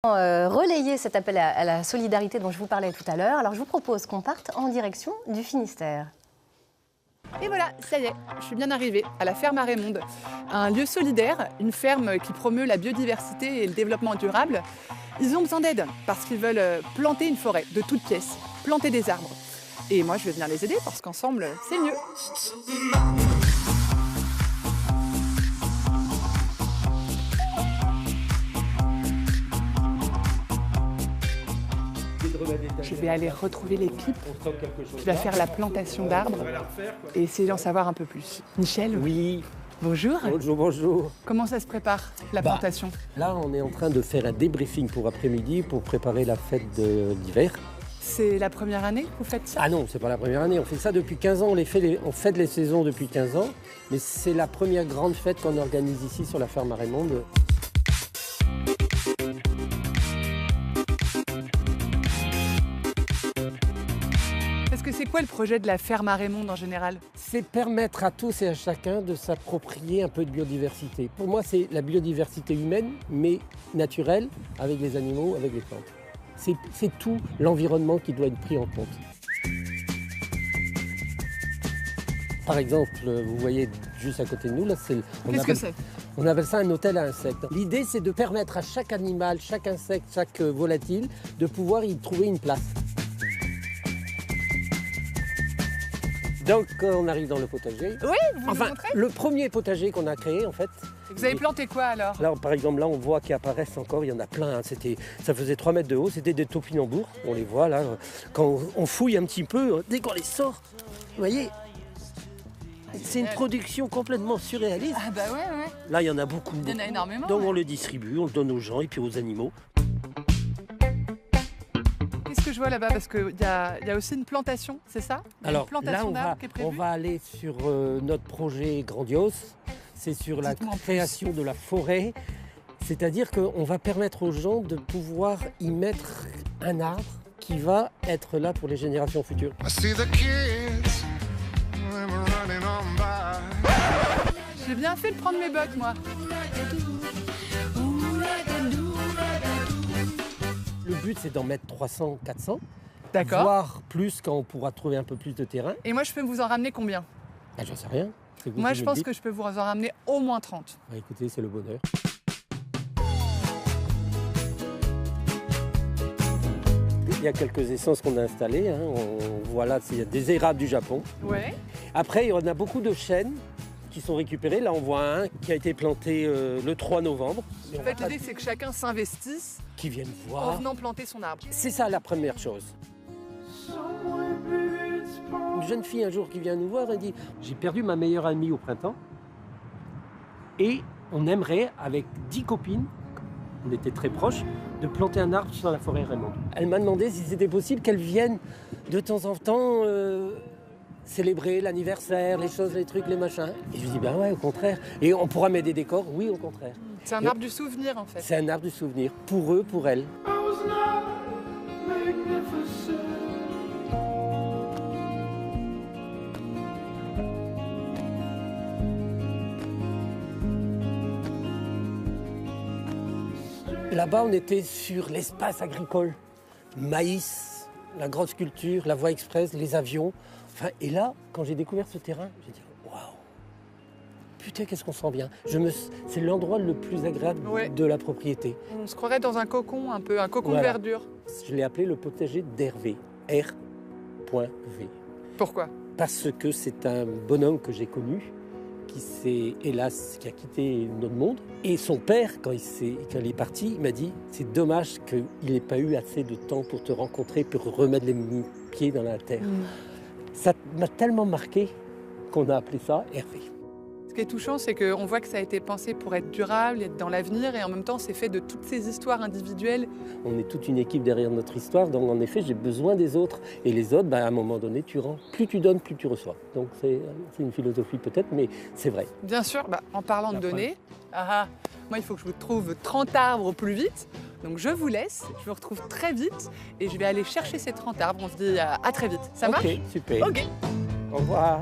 Relayer cet appel à la solidarité dont je vous parlais tout à l'heure. Alors je vous propose qu'on parte en direction du Finistère. Et voilà, ça y est, je suis bien arrivée à la ferme à Raymonde. Un lieu solidaire, une ferme qui promeut la biodiversité et le développement durable. Ils ont besoin d'aide parce qu'ils veulent planter une forêt de toutes pièces, planter des arbres. Et moi, je vais venir les aider parce qu'ensemble, c'est mieux. Je vais aller retrouver l'équipe qui va faire la plantation d'arbres et essayer d'en savoir un peu plus. Michel? Oui. Bonjour. Bonjour, bonjour. Comment ça se prépare, la plantation? Là, on est en train de faire un débriefing pour après-midi pour préparer la fête d'hiver. C'est la première année que vous faites ça? Ah non, c'est pas la première année. On fait ça depuis 15 ans. On fête les saisons depuis 15 ans. Mais c'est la première grande fête qu'on organise ici sur la ferme à Raymonde. Parce que c'est quoi le projet de la ferme à Raymonde en général? C'est permettre à tous et à chacun de s'approprier un peu de biodiversité. Pour moi, c'est la biodiversité humaine, mais naturelle, avec les animaux, avec les plantes. C'est tout l'environnement qui doit être pris en compte. Par exemple, vous voyez juste à côté de nous, là, Qu'est-ce que c'est? On appelle ça un hôtel à insectes. L'idée, c'est de permettre à chaque animal, chaque insecte, chaque volatile, de pouvoir y trouver une place. Donc, on arrive dans le potager. Oui, vous nous montrez? Le premier potager qu'on a créé, en fait. Vous avez planté quoi alors? Là, par exemple, là, on voit qu'ils apparaissent encore, il y en a plein. Hein. Ça faisait 3 mètres de haut, c'était des topinambours. On les voit là. Quand on fouille un petit peu, dès qu'on les sort, vous voyez, c'est une production complètement surréaliste. Ah bah ouais. Là, il y en a beaucoup. Il y en a énormément. Donc, on le distribue, on le donne aux gens et puis aux animaux. Qu'est-ce que je vois là-bas? Parce qu'il y a aussi une plantation, c'est ça? Alors une plantation là, qui est prévue. on va aller sur notre projet grandiose. C'est sur la création de la forêt. C'est-à-dire qu'on va permettre aux gens de pouvoir y mettre un arbre qui va être là pour les générations futures. J'ai bien fait de prendre mes bottes, moi. Le but, c'est d'en mettre 300, 400. D'accord. Voire plus quand on pourra trouver un peu plus de terrain. Et moi, je peux vous en ramener combien? Ben, j'en sais rien. Moi, je pense que je peux vous en ramener au moins 30. Ben, écoutez, c'est le bonheur. Il y a quelques essences qu'on a installées. Hein. On voit là, il y a des érables du Japon. Ouais. Après, il y en a beaucoup de chênes qui sont récupérés. Là, on voit un qui a été planté le 3 novembre. En fait, l'idée, c'est que chacun s'investisse qui viennent en voir. venant planter son arbre. C'est ça la première chose. Une jeune fille un jour qui vient nous voir, elle dit « J'ai perdu ma meilleure amie au printemps et on aimerait, avec 10 copines, on était très proches, de planter un arbre sur la forêt Raymonde. » Elle m'a demandé si c'était possible qu'elle vienne de temps en temps célébrer l'anniversaire, les choses, les trucs, les machins. Et je lui dis « Ben ouais, au contraire. Et on pourra mettre des décors? Oui, au contraire. » C'est un arbre du souvenir, en fait. C'est un arbre du souvenir, pour eux, pour elles. Là-bas, on était sur l'espace agricole. Maïs, la grosse culture, la voie express, les avions. Enfin, et là, quand j'ai découvert ce terrain, j'ai dit « Waouh! Putain, qu'est-ce qu'on sent bien !» C'est l'endroit le plus agréable de la propriété. On se croirait dans un cocon, un peu, un cocon de verdure. Je l'ai appelé le potager d'Hervé. R.V. Pourquoi? Parce que c'est un bonhomme que j'ai connu, qui a quitté notre monde. Et son père, quand il est parti, il m'a dit « C'est dommage qu'il n'ait pas eu assez de temps pour te rencontrer, pour remettre les pieds dans la terre. Ça m'a tellement marqué qu'on a appelé ça Hervé. Ce qui est touchant, c'est qu'on voit que ça a été pensé pour être durable, être dans l'avenir, et en même temps, c'est fait de toutes ces histoires individuelles. On est toute une équipe derrière notre histoire, donc en effet, j'ai besoin des autres. Et les autres, à un moment donné, tu rends. Plus tu donnes, plus tu reçois. Donc c'est une philosophie peut-être, mais c'est vrai. Bien sûr, en parlant de donner, moi, il faut que je vous trouve 30 arbres au plus vite. Donc je vous laisse, je vous retrouve très vite, et je vais aller chercher ces 30 arbres. On se dit à très vite. Ça marche? Ok, super. Ok. Au revoir.